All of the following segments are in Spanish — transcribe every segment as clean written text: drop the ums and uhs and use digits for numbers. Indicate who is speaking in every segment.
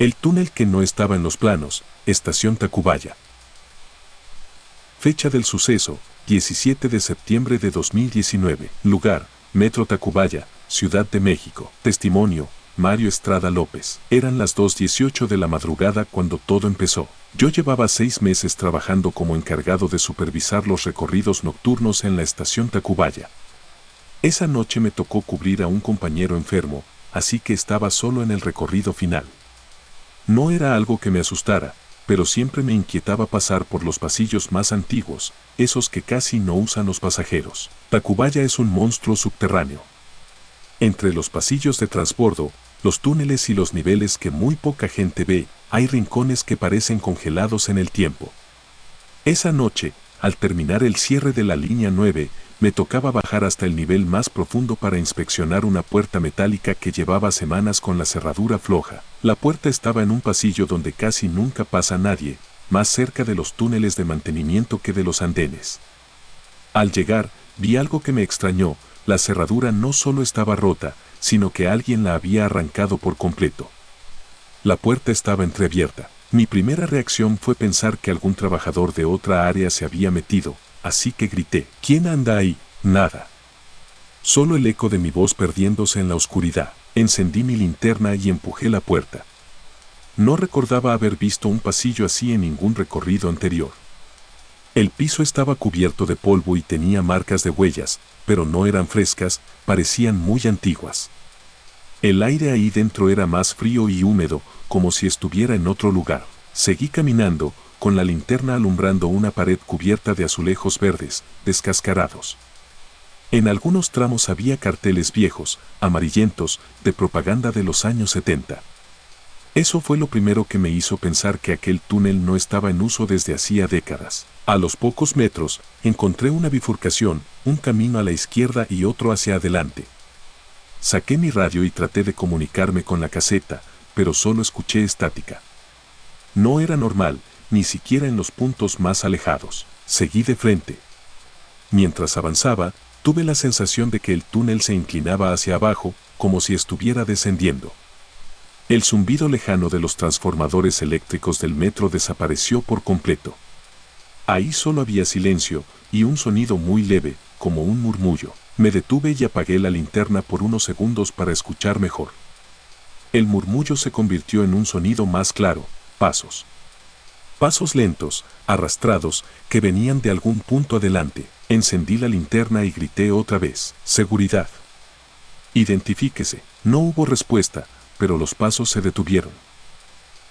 Speaker 1: El túnel que no estaba en los planos, Estación Tacubaya. Fecha del suceso, 17 de septiembre de 2019. Lugar, Metro Tacubaya, Ciudad de México. Testimonio, Mario Estrada López. Eran las 2:18 de la madrugada cuando todo empezó. Yo llevaba 6 meses trabajando como encargado de supervisar los recorridos nocturnos en la estación Tacubaya. Esa noche me tocó cubrir a un compañero enfermo, así que estaba solo en el recorrido final. No era algo que me asustara, pero siempre me inquietaba pasar por los pasillos más antiguos, esos que casi no usan los pasajeros. Tacubaya es un monstruo subterráneo. Entre los pasillos de transbordo, los túneles y los niveles que muy poca gente ve, hay rincones que parecen congelados en el tiempo. Esa noche, al terminar el cierre de la línea 9, me tocaba bajar hasta el nivel más profundo para inspeccionar una puerta metálica que llevaba semanas con la cerradura floja. La puerta estaba en un pasillo donde casi nunca pasa nadie, más cerca de los túneles de mantenimiento que de los andenes. Al llegar, vi algo que me extrañó: la cerradura no solo estaba rota, sino que alguien la había arrancado por completo. La puerta estaba entreabierta. Mi primera reacción fue pensar que algún trabajador de otra área se había metido, así que grité: ¿Quién anda ahí? Nada. Solo el eco de mi voz perdiéndose en la oscuridad. Encendí mi linterna y empujé la puerta. No recordaba haber visto un pasillo así en ningún recorrido anterior. El piso estaba cubierto de polvo y tenía marcas de huellas, pero no eran frescas, parecían muy antiguas. El aire ahí dentro era más frío y húmedo, como si estuviera en otro lugar. Seguí caminando, con la linterna alumbrando una pared cubierta de azulejos verdes, descascarados. En algunos tramos había carteles viejos, amarillentos, de propaganda de los años 70. Eso fue lo primero que me hizo pensar que aquel túnel no estaba en uso desde hacía décadas. A los pocos metros, encontré una bifurcación, un camino a la izquierda y otro hacia adelante. Saqué mi radio y traté de comunicarme con la caseta, pero solo escuché estática. No era normal, ni siquiera en los puntos más alejados. Seguí de frente. Mientras avanzaba, tuve la sensación de que el túnel se inclinaba hacia abajo, como si estuviera descendiendo. El zumbido lejano de los transformadores eléctricos del metro desapareció por completo. Ahí solo había silencio, y un sonido muy leve, como un murmullo. Me detuve y apagué la linterna por unos segundos para escuchar mejor. El murmullo se convirtió en un sonido más claro: pasos. Pasos lentos, arrastrados, que venían de algún punto adelante. Encendí la linterna y grité otra vez: seguridad. Identifíquese. No hubo respuesta, pero los pasos se detuvieron.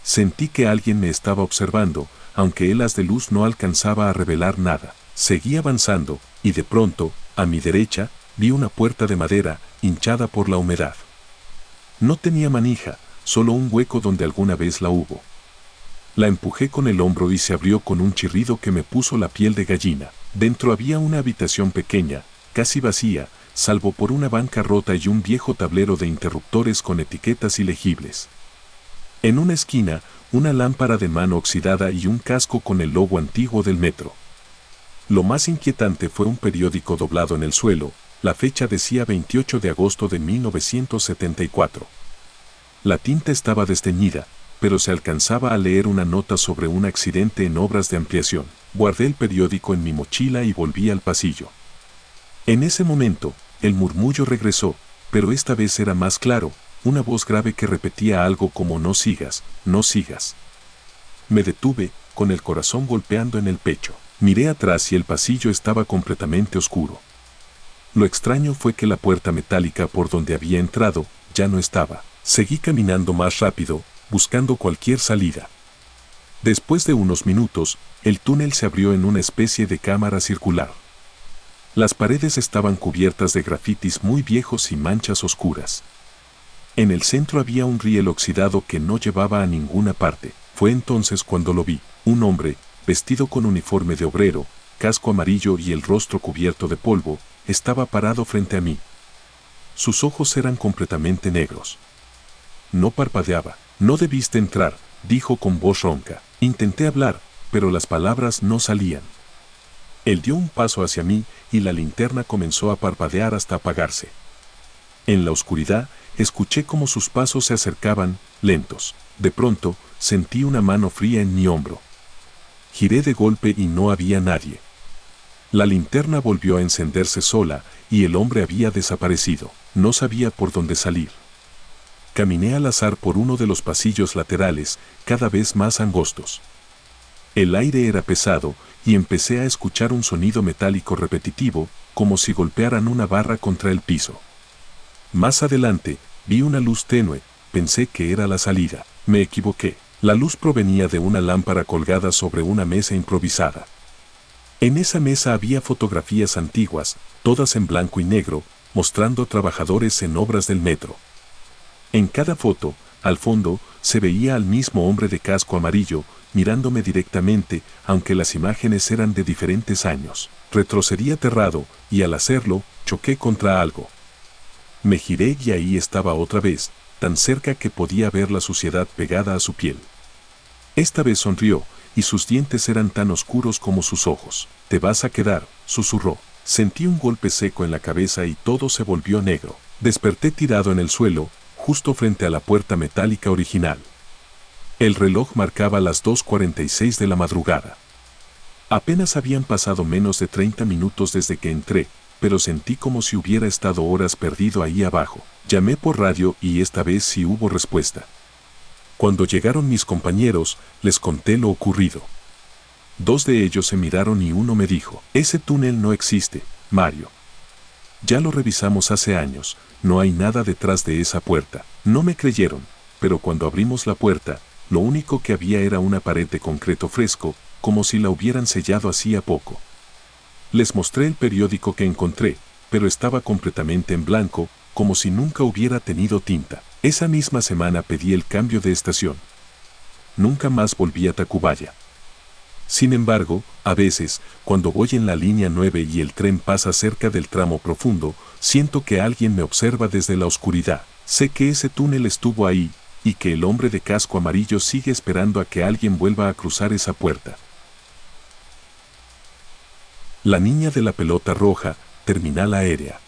Speaker 1: Sentí que alguien me estaba observando, aunque el haz de luz no alcanzaba a revelar nada. Seguí avanzando, y de pronto, a mi derecha, vi una puerta de madera, hinchada por la humedad. No tenía manija, solo un hueco donde alguna vez la hubo. La empujé con el hombro y se abrió con un chirrido que me puso la piel de gallina. Dentro había una habitación pequeña, casi vacía, salvo por una banca rota y un viejo tablero de interruptores con etiquetas ilegibles. En una esquina, una lámpara de mano oxidada y un casco con el logo antiguo del metro. Lo más inquietante fue un periódico doblado en el suelo. La fecha decía 28 de agosto de 1974. La tinta estaba desteñida, pero se alcanzaba a leer una nota sobre un accidente en obras de ampliación. Guardé el periódico en mi mochila y volví al pasillo. En ese momento, el murmullo regresó, pero esta vez era más claro, una voz grave que repetía algo como: no sigas, no sigas. Me detuve, con el corazón golpeando en el pecho. Miré atrás y el pasillo estaba completamente oscuro. Lo extraño fue que la puerta metálica por donde había entrado ya no estaba. Seguí caminando más rápido, buscando cualquier salida. Después de unos minutos, el túnel se abrió en una especie de cámara circular. Las paredes estaban cubiertas de grafitis muy viejos y manchas oscuras. En el centro había un riel oxidado que no llevaba a ninguna parte. Fue entonces cuando lo vi: un hombre, vestido con uniforme de obrero, casco amarillo y el rostro cubierto de polvo, estaba parado frente a mí. Sus ojos eran completamente negros. No parpadeaba. No debiste entrar, dijo con voz ronca. Intenté hablar, pero las palabras no salían. Él dio un paso hacia mí y la linterna comenzó a parpadear hasta apagarse. En la oscuridad, escuché cómo sus pasos se acercaban, lentos. De pronto, sentí una mano fría en mi hombro. Giré de golpe y no había nadie. La linterna volvió a encenderse sola y el hombre había desaparecido. No sabía por dónde salir. Caminé al azar por uno de los pasillos laterales, cada vez más angostos. El aire era pesado y empecé a escuchar un sonido metálico repetitivo, como si golpearan una barra contra el piso. Más adelante, vi una luz tenue, pensé que era la salida. Me equivoqué. La luz provenía de una lámpara colgada sobre una mesa improvisada. En esa mesa había fotografías antiguas, todas en blanco y negro, mostrando trabajadores en obras del metro. En cada foto, al fondo, se veía al mismo hombre de casco amarillo, mirándome directamente, aunque las imágenes eran de diferentes años. Retrocedí aterrado, y al hacerlo, choqué contra algo. Me giré y ahí estaba otra vez, tan cerca que podía ver la suciedad pegada a su piel. Esta vez sonrió, y sus dientes eran tan oscuros como sus ojos. «Te vas a quedar», susurró. Sentí un golpe seco en la cabeza y todo se volvió negro. Desperté tirado en el suelo, justo frente a la puerta metálica original. El reloj marcaba las 2:46 de la madrugada. Apenas habían pasado menos de 30 minutos desde que entré, pero sentí como si hubiera estado horas perdido ahí abajo. Llamé por radio y esta vez sí hubo respuesta. Cuando llegaron mis compañeros, les conté lo ocurrido. 2 de ellos se miraron y uno me dijo: «Ese túnel no existe, Mario. Ya lo revisamos hace años, no hay nada detrás de esa puerta». No me creyeron, pero cuando abrimos la puerta, lo único que había era una pared de concreto fresco, como si la hubieran sellado hacía poco. Les mostré el periódico que encontré, pero estaba completamente en blanco, como si nunca hubiera tenido tinta. Esa misma semana pedí el cambio de estación. Nunca más volví a Tacubaya. Sin embargo, a veces, cuando voy en la línea 9 y el tren pasa cerca del tramo profundo, siento que alguien me observa desde la oscuridad. Sé que ese túnel estuvo ahí, y que el hombre de casco amarillo sigue esperando a que alguien vuelva a cruzar esa puerta. La niña de la pelota roja, terminal aérea.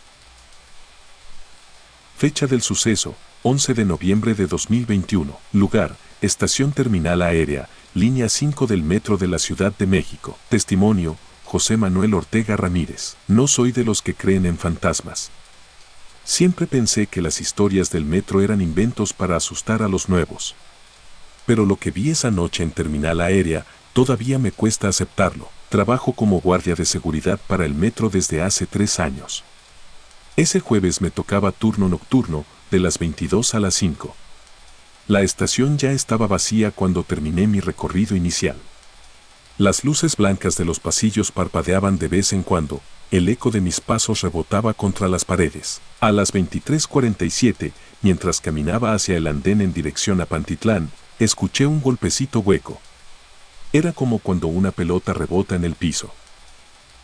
Speaker 1: Fecha del suceso: 11 de noviembre de 2021. Lugar: Estación Terminal Aérea, Línea 5 del Metro de la Ciudad de México. Testimonio: José Manuel Ortega Ramírez. No soy de los que creen en fantasmas. Siempre pensé que las historias del metro eran inventos para asustar a los nuevos. Pero lo que vi esa noche en Terminal Aérea, todavía me cuesta aceptarlo. Trabajo como guardia de seguridad para el metro desde hace 3 años. Ese jueves me tocaba turno nocturno, de las 22 a las 5. La estación ya estaba vacía cuando terminé mi recorrido inicial. Las luces blancas de los pasillos parpadeaban de vez en cuando, el eco de mis pasos rebotaba contra las paredes. A las 23:47, mientras caminaba hacia el andén en dirección a Pantitlán, escuché un golpecito hueco. Era como cuando una pelota rebota en el piso.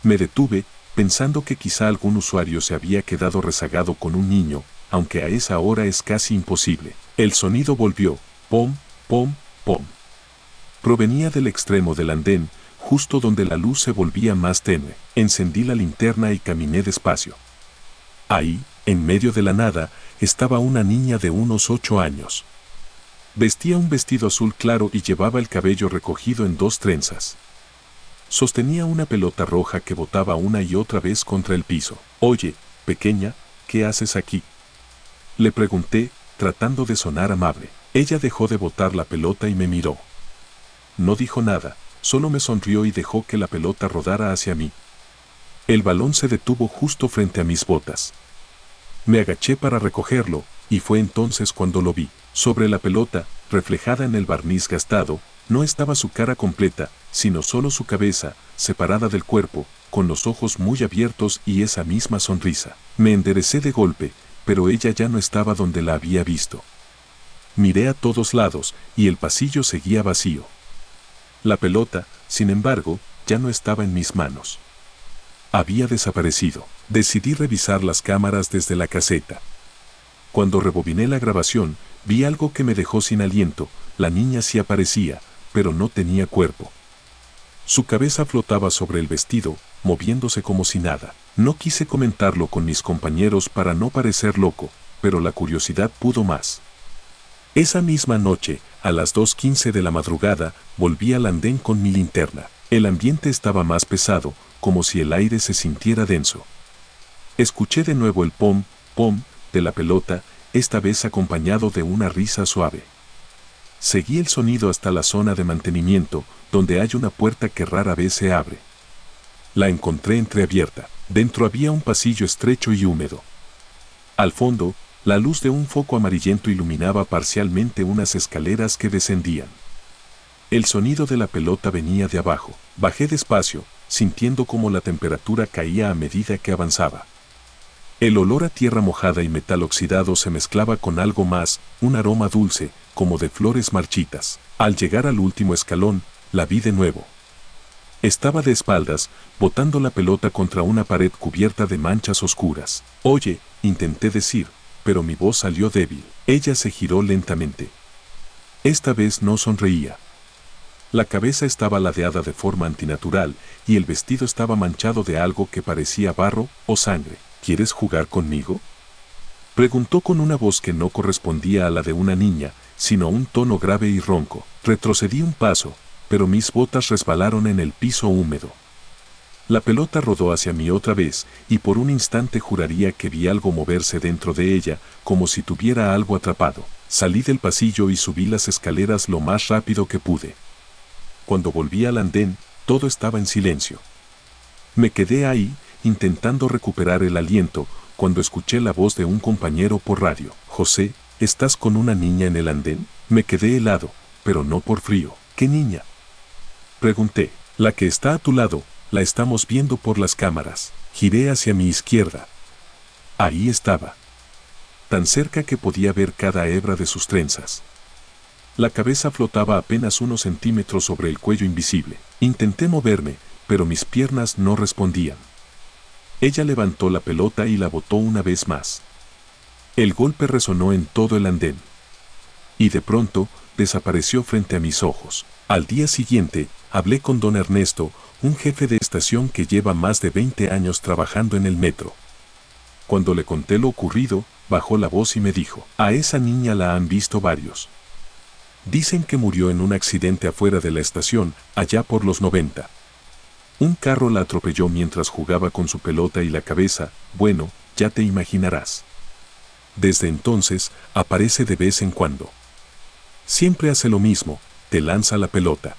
Speaker 1: Me detuve, pensando que quizá algún usuario se había quedado rezagado con un niño, aunque a esa hora es casi imposible. El sonido volvió, pom, pom, pom. Provenía del extremo del andén, justo donde la luz se volvía más tenue. Encendí la linterna y caminé despacio. Ahí, en medio de la nada, estaba una niña de unos 8 años. Vestía un vestido azul claro y llevaba el cabello recogido en 2 trenzas. Sostenía una pelota roja que botaba una y otra vez contra el piso. «Oye, pequeña, ¿qué haces aquí?», le pregunté, tratando de sonar amable. Ella dejó de botar la pelota y me miró. No dijo nada, solo me sonrió y dejó que la pelota rodara hacia mí. El balón se detuvo justo frente a mis botas. Me agaché para recogerlo, y fue entonces cuando lo vi. Sobre la pelota, reflejada en el barniz gastado, no estaba su cara completa, sino solo su cabeza, separada del cuerpo, con los ojos muy abiertos y esa misma sonrisa. Me enderecé de golpe, pero ella ya no estaba donde la había visto. Miré a todos lados, y el pasillo seguía vacío. La pelota, sin embargo, ya no estaba en mis manos. Había desaparecido. Decidí revisar las cámaras desde la caseta. Cuando rebobiné la grabación, vi algo que me dejó sin aliento. La niña sí aparecía, pero no tenía cuerpo. Su cabeza flotaba sobre el vestido, moviéndose como si nada. No quise comentarlo con mis compañeros para no parecer loco, pero la curiosidad pudo más. Esa misma noche, a las 2:15 de la madrugada, volví al andén con mi linterna. El ambiente estaba más pesado, como si el aire se sintiera denso. Escuché de nuevo el pom, pom, de la pelota, esta vez acompañado de una risa suave. Seguí el sonido hasta la zona de mantenimiento, donde hay una puerta que rara vez se abre. La encontré entreabierta. Dentro había un pasillo estrecho y húmedo. Al fondo, la luz de un foco amarillento iluminaba parcialmente unas escaleras que descendían. El sonido de la pelota venía de abajo. Bajé despacio, sintiendo cómo la temperatura caía a medida que avanzaba. El olor a tierra mojada y metal oxidado se mezclaba con algo más, un aroma dulce, como de flores marchitas. Al llegar al último escalón, la vi de nuevo. Estaba de espaldas, botando la pelota contra una pared cubierta de manchas oscuras. «Oye», intenté decir, pero mi voz salió débil. Ella se giró lentamente. Esta vez no sonreía. La cabeza estaba ladeada de forma antinatural y el vestido estaba manchado de algo que parecía barro o sangre. «¿Quieres jugar conmigo?», preguntó con una voz que no correspondía a la de una niña, sino a un tono grave y ronco. Retrocedí un paso, pero mis botas resbalaron en el piso húmedo. La pelota rodó hacia mí otra vez, y por un instante juraría que vi algo moverse dentro de ella, como si tuviera algo atrapado. Salí del pasillo y subí las escaleras lo más rápido que pude. Cuando volví al andén, todo estaba en silencio. Me quedé ahí, intentando recuperar el aliento, cuando escuché la voz de un compañero por radio. «José, ¿estás con una niña en el andén?». Me quedé helado, pero no por frío. «¿Qué niña?», pregunté. «La que está a tu lado, la estamos viendo por las cámaras». Giré hacia mi izquierda. Ahí estaba. Tan cerca que podía ver cada hebra de sus trenzas. La cabeza flotaba apenas unos centímetros sobre el cuello invisible. Intenté moverme, pero mis piernas no respondían. Ella levantó la pelota y la botó una vez más. El golpe resonó en todo el andén. Y de pronto, desapareció frente a mis ojos. Al día siguiente, hablé con don Ernesto, un jefe de estación que lleva más de 20 años trabajando en el metro. Cuando le conté lo ocurrido, bajó la voz y me dijo: «A esa niña la han visto varios. Dicen que murió en un accidente afuera de la estación, allá por los 90. Un carro la atropelló mientras jugaba con su pelota y la cabeza, bueno, ya te imaginarás. Desde entonces, aparece de vez en cuando. Siempre hace lo mismo, te lanza la pelota.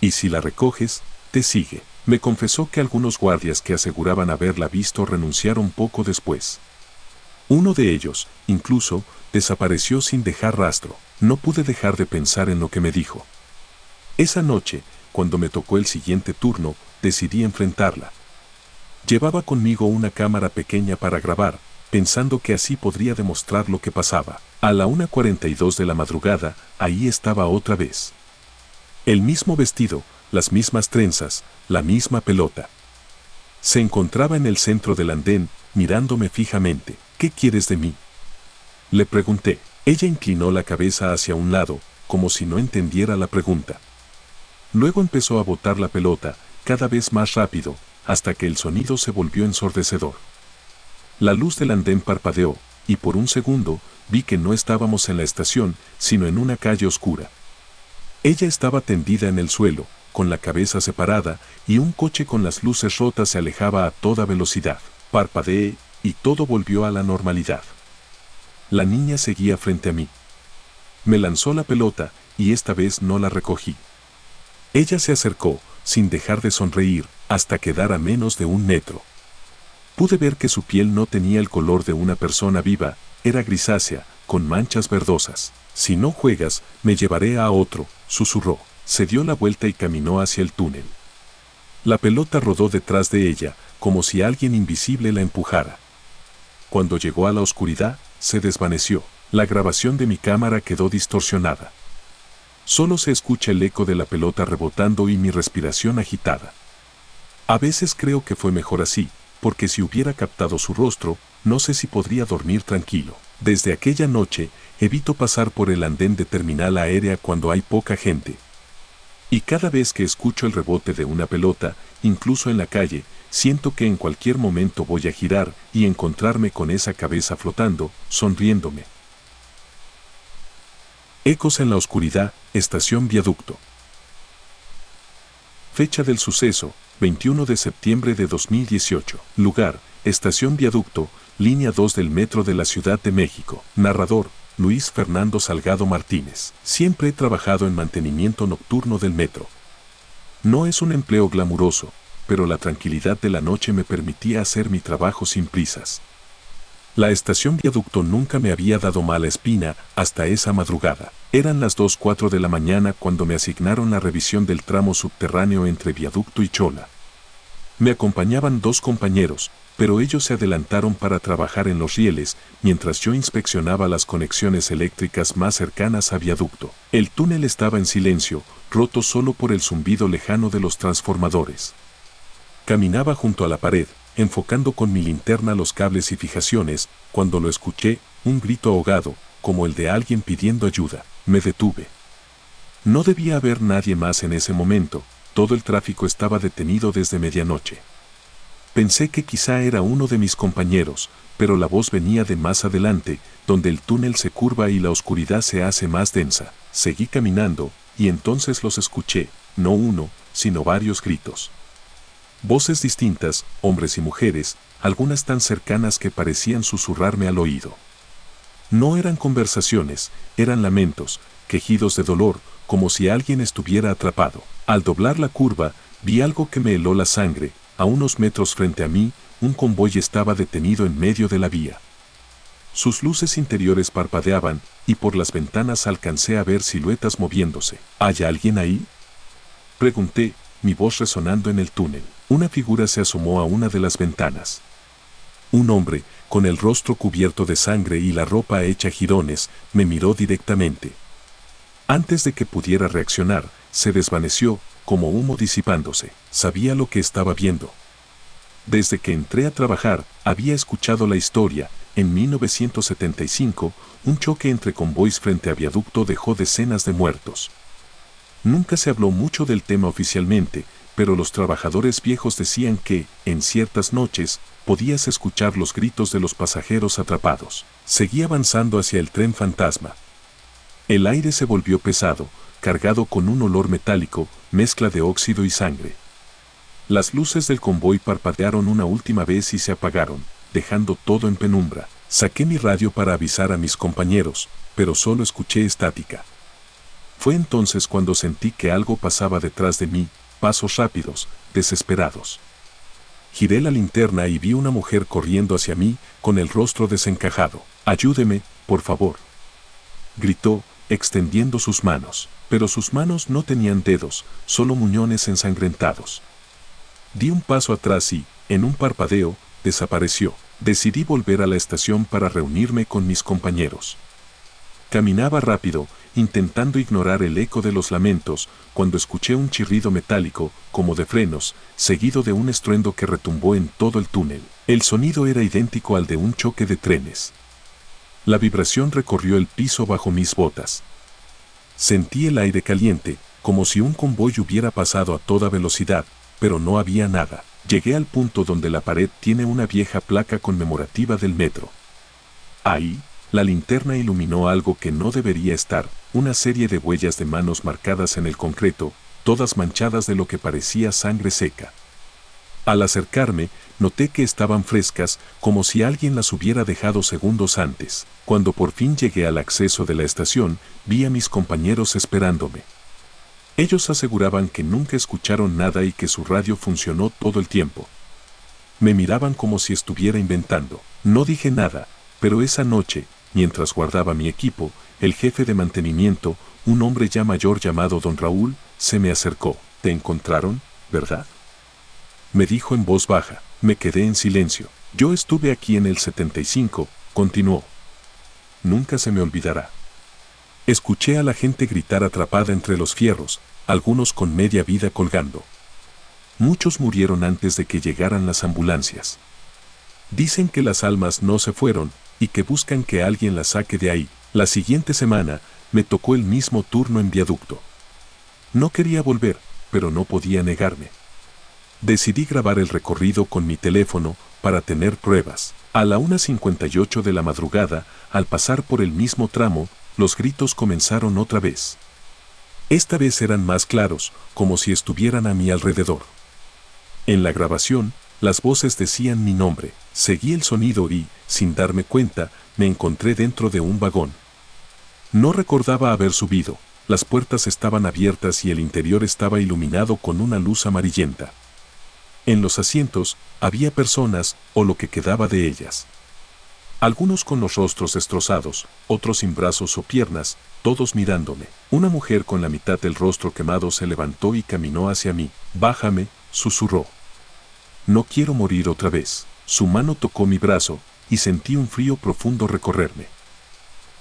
Speaker 1: Y si la recoges, te sigue». Me confesó que algunos guardias que aseguraban haberla visto renunciaron poco después. Uno de ellos, incluso, desapareció sin dejar rastro. No pude dejar de pensar en lo que me dijo. Esa noche, cuando me tocó el siguiente turno, decidí enfrentarla. Llevaba conmigo una cámara pequeña para grabar, pensando que así podría demostrar lo que pasaba. A la 1:42 de la madrugada, ahí estaba otra vez. El mismo vestido, las mismas trenzas, la misma pelota. Se encontraba en el centro del andén, mirándome fijamente. «¿Qué quieres de mí?», le pregunté. Ella inclinó la cabeza hacia un lado, como si no entendiera la pregunta. Luego empezó a botar la pelota, cada vez más rápido, hasta que el sonido se volvió ensordecedor. La luz del andén parpadeó, y por un segundo, vi que no estábamos en la estación, sino en una calle oscura. Ella estaba tendida en el suelo, con la cabeza separada, y un coche con las luces rotas se alejaba a toda velocidad. Parpadeé, y todo volvió a la normalidad. La niña seguía frente a mí. Me lanzó la pelota, y esta vez no la recogí. Ella se acercó, sin dejar de sonreír, hasta quedar a menos de 1 metro. Pude ver que su piel no tenía el color de una persona viva, era grisácea, con manchas verdosas. «Si no juegas, me llevaré a otro», susurró. Se dio la vuelta y caminó hacia el túnel. La pelota rodó detrás de ella, como si alguien invisible la empujara. Cuando llegó a la oscuridad, se desvaneció. La grabación de mi cámara quedó distorsionada. Solo se escucha el eco de la pelota rebotando y mi respiración agitada. A veces creo que fue mejor así, porque si hubiera captado su rostro, no sé si podría dormir tranquilo. Desde aquella noche, evito pasar por el andén de terminal aérea cuando hay poca gente. Y cada vez que escucho el rebote de una pelota, incluso en la calle, Siento que en cualquier momento voy a girar y encontrarme con esa cabeza flotando, sonriéndome. Ecos en la oscuridad, estación Viaducto. Fecha del suceso, 21 de septiembre de 2018. Lugar, estación Viaducto, línea 2 del metro de la Ciudad de México. Narrador, Luis Fernando Salgado Martínez. Siempre he trabajado en mantenimiento nocturno del metro. No es un empleo glamuroso, pero la tranquilidad de la noche me permitía hacer mi trabajo sin prisas. La estación Viaducto nunca me había dado mala espina hasta esa madrugada. Eran las 2:04 de la mañana cuando me asignaron la revisión del tramo subterráneo entre Viaducto y Xola. Me acompañaban 2 compañeros, pero ellos se adelantaron para trabajar en los rieles, mientras yo inspeccionaba las conexiones eléctricas más cercanas a Viaducto. El túnel estaba en silencio, roto solo por el zumbido lejano de los transformadores. Caminaba junto a la pared, enfocando con mi linterna los cables y fijaciones, cuando lo escuché, un grito ahogado, como el de alguien pidiendo ayuda. Me detuve. No debía haber nadie más en ese momento, todo el tráfico estaba detenido desde medianoche. Pensé que quizá era uno de mis compañeros, pero la voz venía de más adelante, donde el túnel se curva y la oscuridad se hace más densa. Seguí caminando, y entonces los escuché, no uno, sino varios gritos. Voces distintas, hombres y mujeres, algunas tan cercanas que parecían susurrarme al oído. No eran conversaciones, eran lamentos, quejidos de dolor, como si alguien estuviera atrapado. Al doblar la curva, vi algo que me heló la sangre. A unos metros frente a mí, un convoy estaba detenido en medio de la vía. Sus luces interiores parpadeaban, y por las ventanas alcancé a ver siluetas moviéndose. ¿Hay alguien ahí?, pregunté, mi voz resonando en el túnel. Una figura se asomó a una de las ventanas. Un hombre, con el rostro cubierto de sangre y la ropa hecha jirones, me miró directamente. Antes de que pudiera reaccionar, se desvaneció, como humo disipándose. Sabía lo que estaba viendo. Desde que entré a trabajar, había escuchado la historia. En 1975, un choque entre convoys frente a Viaducto dejó decenas de muertos. Nunca se habló mucho del tema oficialmente, pero los trabajadores viejos decían que, en ciertas noches, podías escuchar los gritos de los pasajeros atrapados. Seguí avanzando hacia el tren fantasma. El aire se volvió pesado, cargado con un olor metálico, mezcla de óxido y sangre. Las luces del convoy parpadearon una última vez y se apagaron, dejando todo en penumbra. Saqué mi radio para avisar a mis compañeros, pero solo escuché estática. Fue entonces cuando sentí que algo pasaba detrás de mí, pasos rápidos, desesperados. Giré la linterna y vi una mujer corriendo hacia mí, con el rostro desencajado. «Ayúdeme, por favor», gritó, extendiendo sus manos. Pero sus manos no tenían dedos, solo muñones ensangrentados. Di un paso atrás y, en un parpadeo, desapareció. Decidí volver a la estación para reunirme con mis compañeros. Caminaba rápido, intentando ignorar el eco de los lamentos, cuando escuché un chirrido metálico, como de frenos, seguido de un estruendo que retumbó en todo el túnel. El sonido era idéntico al de un choque de trenes. La vibración recorrió el piso bajo mis botas. Sentí el aire caliente, como si un convoy hubiera pasado a toda velocidad, pero no había nada. Llegué al punto donde la pared tiene una vieja placa conmemorativa del metro. Ahí, la linterna iluminó algo que no debería estar, una serie de huellas de manos marcadas en el concreto, todas manchadas de lo que parecía sangre seca. Al acercarme, noté que estaban frescas, como si alguien las hubiera dejado segundos antes. Cuando por fin llegué al acceso de la estación, vi a mis compañeros esperándome. Ellos aseguraban que nunca escucharon nada y que su radio funcionó todo el tiempo. Me miraban como si estuviera inventando. No dije nada, pero esa noche, mientras guardaba mi equipo, el jefe de mantenimiento, un hombre ya mayor llamado Don Raúl, se me acercó. «¿Te encontraron, verdad?», me dijo en voz baja. Me quedé en silencio. «Yo estuve aquí en el 75», continuó. «Nunca se me olvidará. Escuché a la gente gritar atrapada entre los fierros, algunos con media vida colgando. Muchos murieron antes de que llegaran las ambulancias. Dicen que las almas no se fueron y que buscan que alguien las saque de ahí». La siguiente semana, me tocó el mismo turno en Viaducto. No quería volver, pero no podía negarme. Decidí grabar el recorrido con mi teléfono para tener pruebas. A la 1:58 de la madrugada, al pasar por el mismo tramo, los gritos comenzaron otra vez. Esta vez eran más claros, como si estuvieran a mi alrededor. En la grabación, las voces decían mi nombre. Seguí el sonido y, sin darme cuenta, me encontré dentro de un vagón. No recordaba haber subido. Las puertas estaban abiertas y el interior estaba iluminado con una luz amarillenta. En los asientos había personas, o lo que quedaba de ellas. Algunos con los rostros destrozados, otros sin brazos o piernas, todos mirándome. Una mujer con la mitad del rostro quemado se levantó y caminó hacia mí. «Bájame», susurró. «No quiero morir otra vez». Su mano tocó mi brazo, y sentí un frío profundo recorrerme.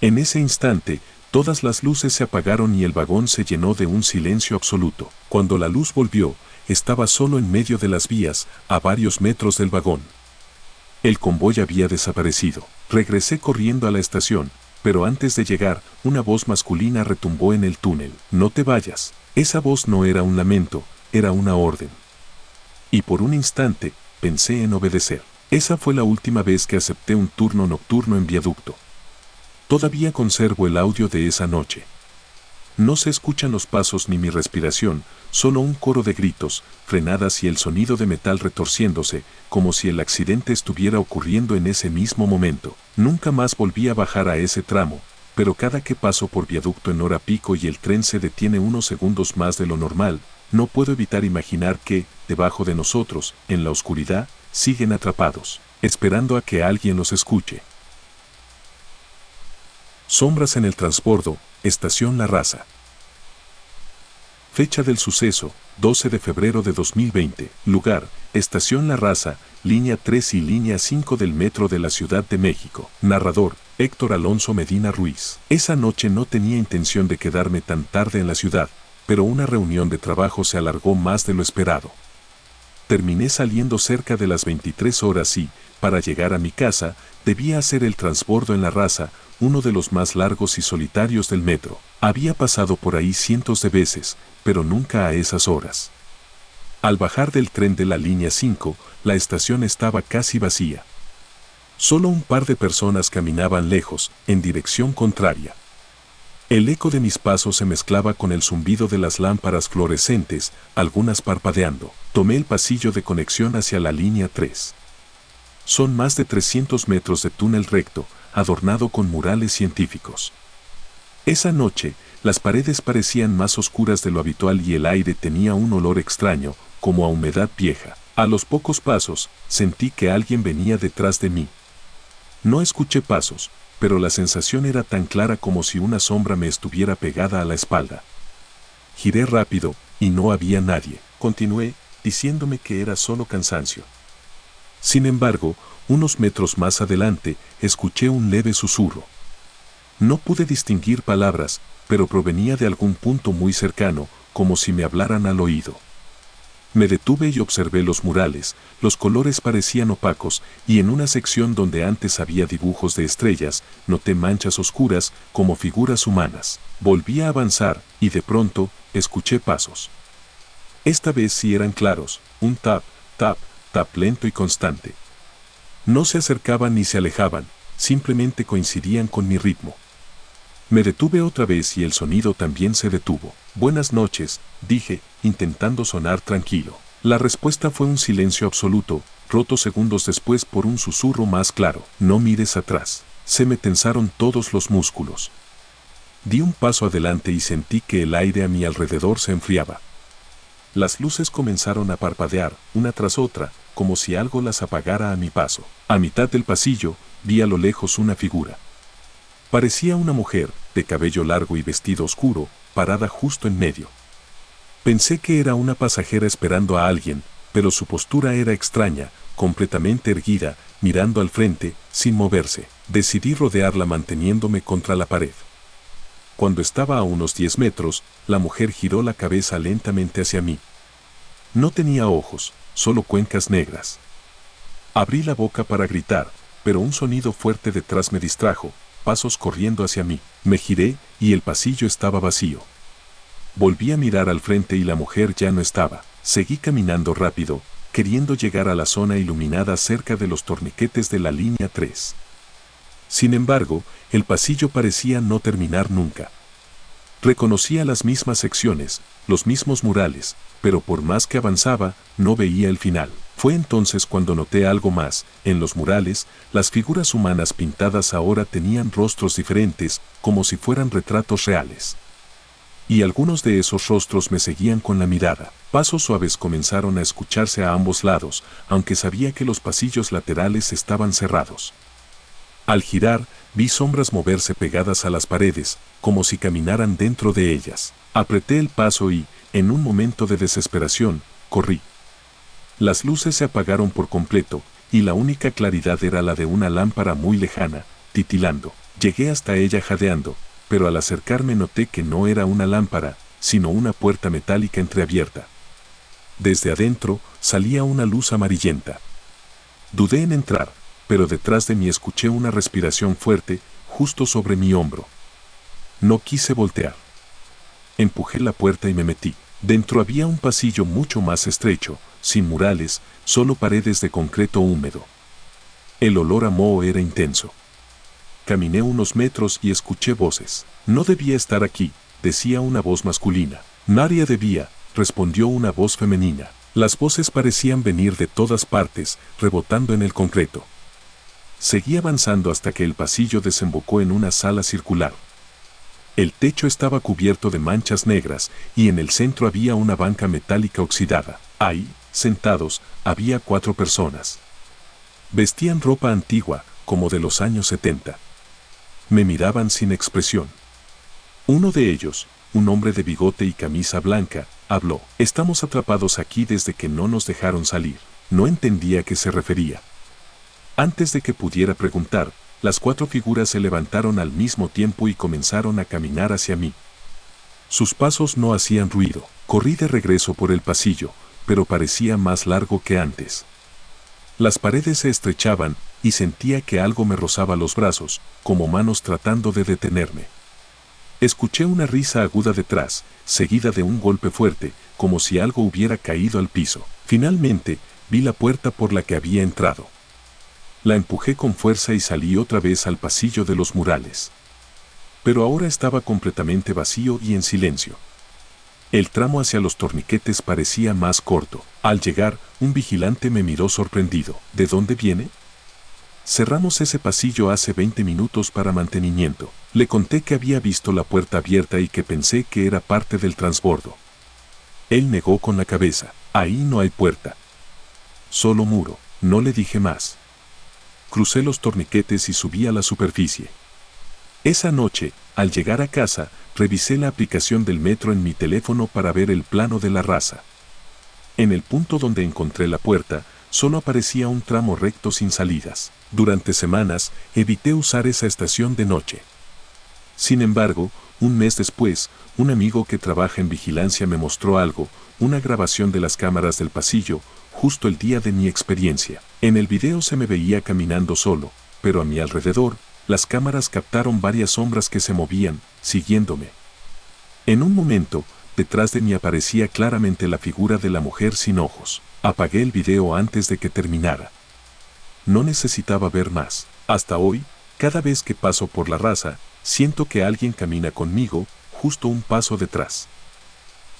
Speaker 1: En ese instante, todas las luces se apagaron y el vagón se llenó de un silencio absoluto. Cuando la luz volvió, estaba solo en medio de las vías, a varios metros del vagón. El convoy había desaparecido. Regresé corriendo a la estación, pero antes de llegar, una voz masculina retumbó en el túnel. «No te vayas». Esa voz no era un lamento, era una orden. Y por un instante, pensé en obedecer. Esa fue la última vez que acepté un turno nocturno en viaducto. Todavía conservo el audio de esa noche. No se escuchan los pasos ni mi respiración, solo un coro de gritos, frenadas y el sonido de metal retorciéndose, como si el accidente estuviera ocurriendo en ese mismo momento. Nunca más volví a bajar a ese tramo, pero cada que paso por viaducto en hora pico y el tren se detiene unos segundos más de lo normal, no puedo evitar imaginar que, debajo de nosotros, en la oscuridad, siguen atrapados, esperando a que alguien los escuche. Sombras en el transbordo, Estación La Raza. Fecha del suceso, 12 de febrero de 2020. Lugar, Estación La Raza, línea 3 y línea 5 del metro de la Ciudad de México. Narrador, Héctor Alonso Medina Ruiz. Esa noche no tenía intención de quedarme tan tarde en la ciudad, pero una reunión de trabajo se alargó más de lo esperado. Terminé saliendo cerca de las 23 horas y, para llegar a mi casa, debía hacer el transbordo en La Raza, uno de los más largos y solitarios del metro. Había pasado por ahí cientos de veces, pero nunca a esas horas. Al bajar del tren de la línea 5, la estación estaba casi vacía. Solo un par de personas caminaban lejos, en dirección contraria. El eco de mis pasos se mezclaba con el zumbido de las lámparas fluorescentes, algunas parpadeando. Tomé el pasillo de conexión hacia la línea 3. Son más de 300 metros de túnel recto, adornado con murales científicos. Esa noche, las paredes parecían más oscuras de lo habitual y el aire tenía un olor extraño, como a humedad vieja. A los pocos pasos, sentí que alguien venía detrás de mí. No escuché pasos, pero la sensación era tan clara como si una sombra me estuviera pegada a la espalda. Giré rápido, y no había nadie. Continué, diciéndome que era solo cansancio. Sin embargo, unos metros más adelante, escuché un leve susurro. No pude distinguir palabras, pero provenía de algún punto muy cercano, como si me hablaran al oído. Me detuve y observé los murales, los colores parecían opacos, y en una sección donde antes había dibujos de estrellas, noté manchas oscuras, como figuras humanas. Volví a avanzar, y de pronto, escuché pasos. Esta vez sí eran claros, un tap, tap, tap lento y constante. No se acercaban ni se alejaban, simplemente coincidían con mi ritmo. Me detuve otra vez y el sonido también se detuvo. «Buenas noches», dije, intentando sonar tranquilo. La respuesta fue un silencio absoluto, roto segundos después por un susurro más claro. «No mires atrás». Se me tensaron todos los músculos. Di un paso adelante y sentí que el aire a mi alrededor se enfriaba. Las luces comenzaron a parpadear, una tras otra, como si algo las apagara a mi paso. A mitad del pasillo, vi a lo lejos una figura. Parecía una mujer, de cabello largo y vestido oscuro, parada justo en medio. Pensé que era una pasajera esperando a alguien, pero su postura era extraña, completamente erguida, mirando al frente, sin moverse. Decidí rodearla manteniéndome contra la pared. Cuando estaba a unos 10 metros, la mujer giró la cabeza lentamente hacia mí. No tenía ojos, solo cuencas negras. Abrí la boca para gritar, pero un sonido fuerte detrás me distrajo, pasos corriendo hacia mí. Me giré, y el pasillo estaba vacío. Volví a mirar al frente y la mujer ya no estaba. Seguí caminando rápido, queriendo llegar a la zona iluminada cerca de los torniquetes de la línea 3. Sin embargo, el pasillo parecía no terminar nunca. Reconocía las mismas secciones, los mismos murales, pero por más que avanzaba, no veía el final. Fue entonces cuando noté algo más. En los murales, las figuras humanas pintadas ahora tenían rostros diferentes, como si fueran retratos reales. Y algunos de esos rostros me seguían con la mirada. Pasos suaves comenzaron a escucharse a ambos lados, aunque sabía que los pasillos laterales estaban cerrados. Al girar, vi sombras moverse pegadas a las paredes, como si caminaran dentro de ellas. Apreté el paso y, en un momento de desesperación, corrí. Las luces se apagaron por completo, y la única claridad era la de una lámpara muy lejana, titilando. Llegué hasta ella jadeando, pero al acercarme noté que no era una lámpara, sino una puerta metálica entreabierta. Desde adentro salía una luz amarillenta. Dudé en entrar, pero detrás de mí escuché una respiración fuerte, justo sobre mi hombro. No quise voltear. Empujé la puerta y me metí. Dentro había un pasillo mucho más estrecho, sin murales, solo paredes de concreto húmedo. El olor a moho era intenso. Caminé unos metros y escuché voces. No debía estar aquí, decía una voz masculina. Nadie debía, respondió una voz femenina. Las voces parecían venir de todas partes, rebotando en el concreto. Seguí avanzando hasta que el pasillo desembocó en una sala circular. El techo estaba cubierto de manchas negras y en el centro había una banca metálica oxidada. Ahí, sentados, había 4 personas. Vestían ropa antigua, como de los años 70. Me miraban sin expresión. Uno de ellos, un hombre de bigote y camisa blanca, habló. Estamos atrapados aquí desde que no nos dejaron salir. No entendía a qué se refería. Antes de que pudiera preguntar, las 4 figuras se levantaron al mismo tiempo y comenzaron a caminar hacia mí. Sus pasos no hacían ruido. Corrí de regreso por el pasillo, pero parecía más largo que antes. Las paredes se estrechaban y sentía que algo me rozaba los brazos, como manos tratando de detenerme. Escuché una risa aguda detrás, seguida de un golpe fuerte, como si algo hubiera caído al piso. Finalmente, vi la puerta por la que había entrado. La empujé con fuerza y salí otra vez al pasillo de los murales. Pero ahora estaba completamente vacío y en silencio. El tramo hacia los torniquetes parecía más corto. Al llegar, un vigilante me miró sorprendido. ¿De dónde viene? Cerramos ese pasillo hace 20 minutos para mantenimiento. Le conté que había visto la puerta abierta y que pensé que era parte del transbordo. Él negó con la cabeza. Ahí no hay puerta. Solo muro. No le dije más. Crucé los torniquetes y subí a la superficie. Esa noche, al llegar a casa, revisé la aplicación del metro en mi teléfono para ver el plano de la raza. En el punto donde encontré la puerta, solo aparecía un tramo recto sin salidas. Durante semanas, evité usar esa estación de noche. Sin embargo, un mes después, un amigo que trabaja en vigilancia me mostró algo, una grabación de las cámaras del pasillo, justo el día de mi experiencia. En el video se me veía caminando solo, pero a mi alrededor, las cámaras captaron varias sombras que se movían, siguiéndome. En un momento, detrás de mí aparecía claramente la figura de la mujer sin ojos. Apagué el video antes de que terminara. No necesitaba ver más. Hasta hoy, cada vez que paso por la raza, siento que alguien camina conmigo, justo un paso detrás.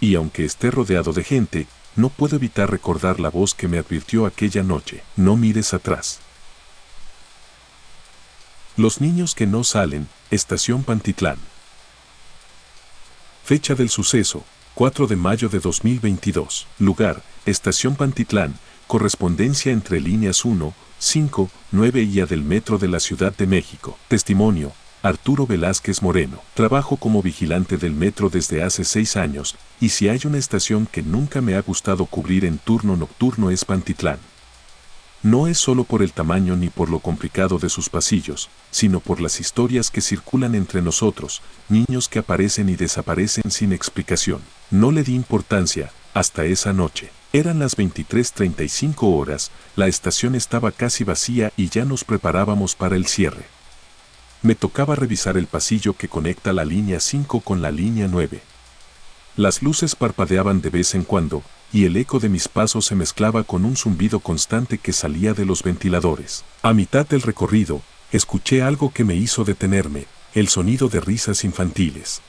Speaker 1: Y aunque esté rodeado de gente, no puedo evitar recordar la voz que me advirtió aquella noche. No mires atrás. Los niños que no salen, Estación Pantitlán. Fecha del suceso, 4 de mayo de 2022. Lugar, Estación Pantitlán, correspondencia entre líneas 1, 5, 9 y A del Metro de la Ciudad de México. Testimonio, Arturo Velázquez Moreno. Trabajo como vigilante del metro desde hace 6 años, y si hay una estación que nunca me ha gustado cubrir en turno nocturno es Pantitlán. No es solo por el tamaño ni por lo complicado de sus pasillos, sino por las historias que circulan entre nosotros, niños que aparecen y desaparecen sin explicación. No le di importancia, hasta esa noche. Eran las 23:35 horas, la estación estaba casi vacía y ya nos preparábamos para el cierre. Me tocaba revisar el pasillo que conecta la línea 5 con la línea 9. Las luces parpadeaban de vez en cuando, y el eco de mis pasos se mezclaba con un zumbido constante que salía de los ventiladores. A mitad del recorrido, escuché algo que me hizo detenerme, el sonido de risas infantiles.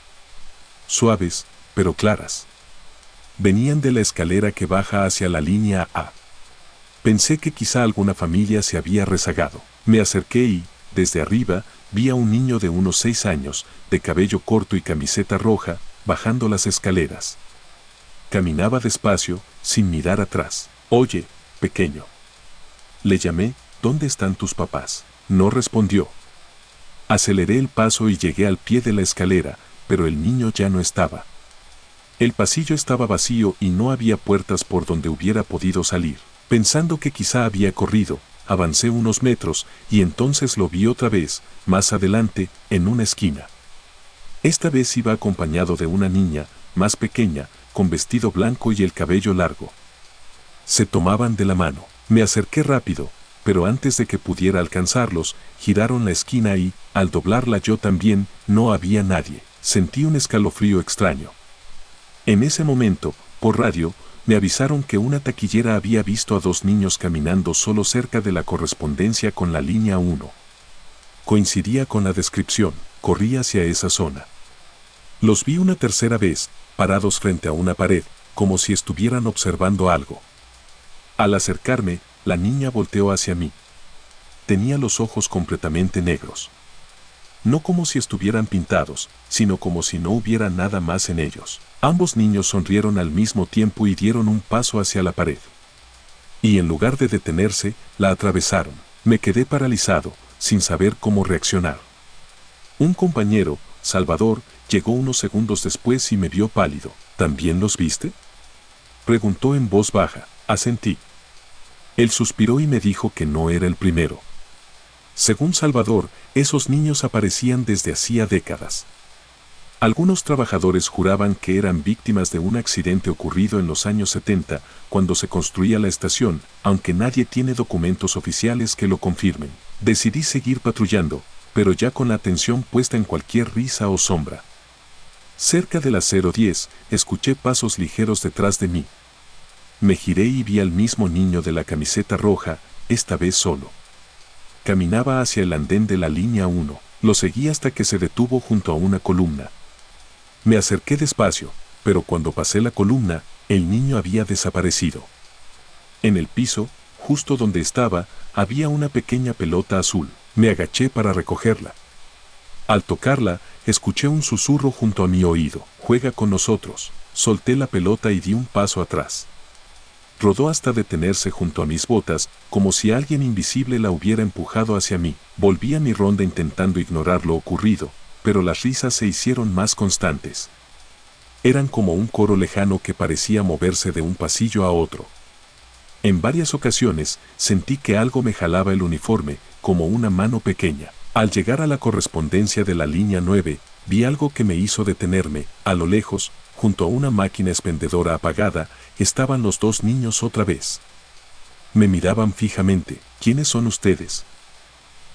Speaker 1: Suaves, pero claras. Venían de la escalera que baja hacia la línea A. Pensé que quizá alguna familia se había rezagado. Me acerqué y, desde arriba, vi a un niño de unos 6 años, de cabello corto y camiseta roja, bajando las escaleras. Caminaba despacio, sin mirar atrás. «Oye, pequeño». Le llamé, «¿Dónde están tus papás?». No respondió. Aceleré el paso y llegué al pie de la escalera, pero el niño ya no estaba. El pasillo estaba vacío y no había puertas por donde hubiera podido salir. Pensando que quizá había corrido, avancé unos metros y entonces lo vi otra vez, más adelante, en una esquina. Esta vez iba acompañado de una niña, más pequeña, con vestido blanco y el cabello largo. Se tomaban de la mano. Me acerqué rápido, pero antes de que pudiera alcanzarlos, giraron la esquina y, al doblarla yo también, no había nadie. Sentí un escalofrío extraño. En ese momento, por radio, me avisaron que una taquillera había visto a 2 niños caminando solo cerca de la correspondencia con la línea 1. Coincidía con la descripción, corrí hacia esa zona. Los vi una tercera vez, parados frente a una pared, como si estuvieran observando algo. Al acercarme, la niña volteó hacia mí. Tenía los ojos completamente negros. No como si estuvieran pintados, sino como si no hubiera nada más en ellos. Ambos niños sonrieron al mismo tiempo y dieron un paso hacia la pared. Y en lugar de detenerse, la atravesaron. Me quedé paralizado, sin saber cómo reaccionar. Un compañero, Salvador, llegó unos segundos después y me vio pálido. ¿También los viste?, preguntó en voz baja. Asentí. Él suspiró y me dijo que no era el primero. Según Salvador, esos niños aparecían desde hacía décadas. Algunos trabajadores juraban que eran víctimas de un accidente ocurrido en los años 70, cuando se construía la estación, aunque nadie tiene documentos oficiales que lo confirmen. Decidí seguir patrullando, pero ya con la atención puesta en cualquier risa o sombra. Cerca de las 0:10, escuché pasos ligeros detrás de mí. Me giré y vi al mismo niño de la camiseta roja, esta vez solo. Caminaba hacia el andén de la línea 1. Lo seguí hasta que se detuvo junto a una columna. Me acerqué despacio, pero cuando pasé la columna, el niño había desaparecido. En el piso, justo donde estaba, había una pequeña pelota azul. Me agaché para recogerla. Al tocarla, escuché un susurro junto a mi oído. «Juega con nosotros». Solté la pelota y di un paso atrás. Rodó hasta detenerse junto a mis botas, como si alguien invisible la hubiera empujado hacia mí. Volví a mi ronda intentando ignorar lo ocurrido, pero las risas se hicieron más constantes. Eran como un coro lejano que parecía moverse de un pasillo a otro. En varias ocasiones, sentí que algo me jalaba el uniforme, como una mano pequeña. Al llegar a la correspondencia de la línea 9, vi algo que me hizo detenerme. A lo lejos, junto a una máquina expendedora apagada, estaban los 2 niños otra vez. Me miraban fijamente. «¿Quiénes son ustedes?»,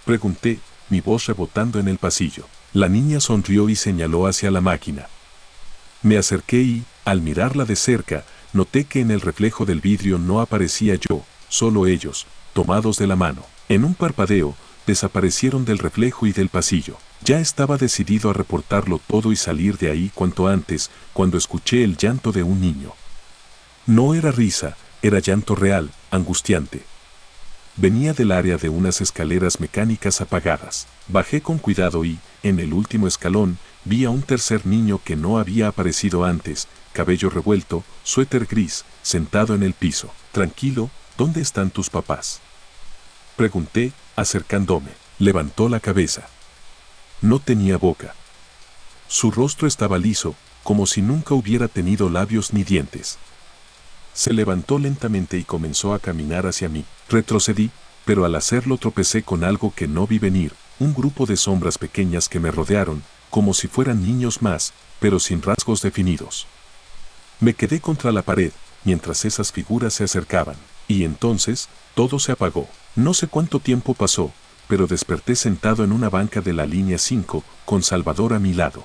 Speaker 1: pregunté, mi voz rebotando en el pasillo. La niña sonrió y señaló hacia la máquina. Me acerqué y, al mirarla de cerca, noté que en el reflejo del vidrio no aparecía yo, solo ellos, tomados de la mano. En un parpadeo, desaparecieron del reflejo y del pasillo. Ya estaba decidido a reportarlo todo y salir de ahí cuanto antes, cuando escuché el llanto de un niño. No era risa, era llanto real, angustiante. Venía del área de unas escaleras mecánicas apagadas. Bajé con cuidado y, en el último escalón, vi a un tercer niño que no había aparecido antes, cabello revuelto, suéter gris, sentado en el piso. «Tranquilo, ¿dónde están tus papás?», pregunté, acercándome. Levantó la cabeza. No tenía boca. Su rostro estaba liso, como si nunca hubiera tenido labios ni dientes. Se levantó lentamente y comenzó a caminar hacia mí. Retrocedí, pero al hacerlo tropecé con algo que no vi venir, un grupo de sombras pequeñas que me rodearon, como si fueran niños más, pero sin rasgos definidos. Me quedé contra la pared, mientras esas figuras se acercaban, y entonces, todo se apagó. No sé cuánto tiempo pasó, pero desperté sentado en una banca de la línea 5, con Salvador a mi lado.